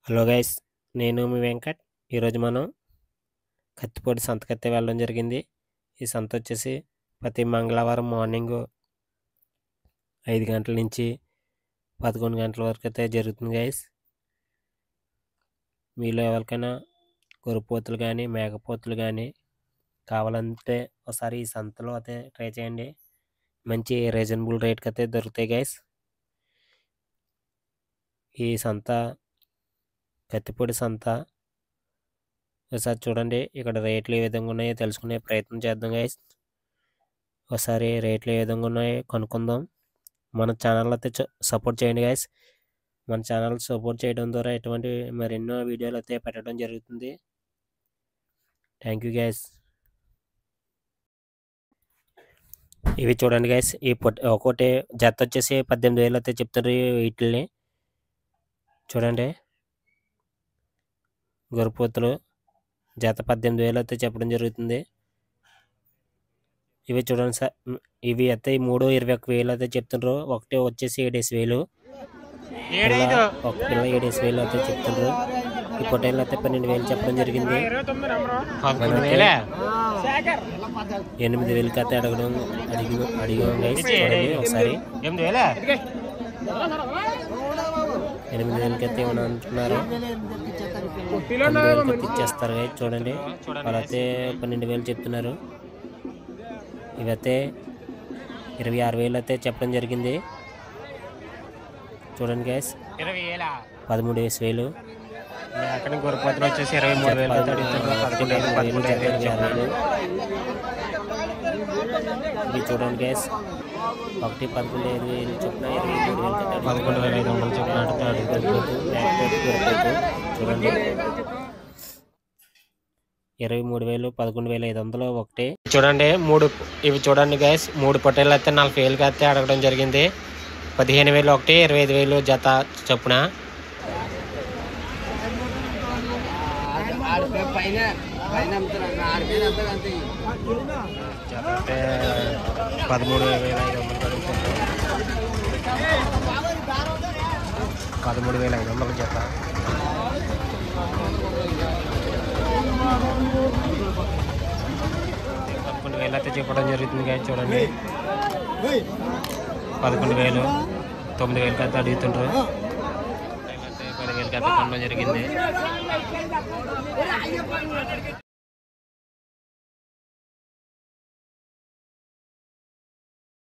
Hello guys, నేను మీ వెంకట్. ఈరోజు మనం కత్తిపూడి సంతకైతే వెళ్ళడం జరిగింది. ఈ సంత వచ్చేసి ప్రతి మంగళవారం మార్నింగ్ 5 గంటల నుంచి 11 గంటల వరకు అయితే జరుగుతుంది గైస్. మీలో ఎవరికైనా గొర్రెపోతులు కానీ మేకపోతులు కానీ కావాలంటే ఒకసారి ఈ సంతలో అయితే ట్రై చేయండి. మంచి రీజనబుల్ రేట్కి అయితే దొరుకుతాయి గైస్. ఈ సంత కత్తిపూడి సంత ఒకసారి చూడండి. ఇక్కడ రేట్లు ఏ విధంగా ఉన్నాయో తెలుసుకునే ప్రయత్నం చేద్దాం గైస్. ఒకసారి రేట్లు ఏ విధంగా ఉన్నాయో కనుక్కుందాం. మన ఛానల్ అయితే సపోర్ట్ చేయండి గైస్. మన ఛానల్ సపోర్ట్ చేయడం ద్వారా ఎటువంటి మరెన్నో వీడియోలు అయితే పెట్టడం జరుగుతుంది. Thank you guys. ఇవి చూడండి గైస్, ఈ ఒకటి జత వచ్చేసి 18,000 అయితే చెప్తారు. వీటిని చూడండి, గొర్రెపోతులు జత 18,000 అయితే చెప్పడం జరుగుతుంది. ఇవి చూడండి సార్, ఇవి అయితే 3 21,000 అయితే చెప్తుండ్రు. ఒకటి వచ్చేసి 7,000, ఒక పిల్ల 7,000 అయితే చెప్తుండ్రు. ఈ పొట్టేళ్ళు అయితే 12,000 చెప్పడం జరిగింది. 8,000కి అయితే అడిగాం గైస్. చూడండి ఒకసారి 8,000కి అయితే ఏమన్నా అంటున్నారు. 9,000కి అయితే ఇచ్చేస్తారు గైస్. చూడండి, వాళ్ళైతే 12,000 చెప్తున్నారు. ఇవైతే 26,000 అయితే చెప్పడం జరిగింది. చూడండి గైస్, 13,000. అక్కడ గొర్రెపోతులు వచ్చేసి 23,000. ఇది చూడండి గైస్, ఒకటి 11,000 చొప్పున 11,500 చొప్పున చూడండి. 23,000, 11,500 ఒకటి. చూడండి ఇవి చూడండి గైస్, 3 పొట్టేళ్ళు అయితే 40,000కి అయితే అడగడం జరిగింది. 15,000 ఒకటి, 25,000 జత చొప్పున. 13,500 జత. 11,000 అయితే చెప్పడం జరుగుతుంది కానీ చూడండి. 11,000, 9,000కి అయితే అడుగుతుంటారు. 10,000కి అయితే కొనడం జరిగింది.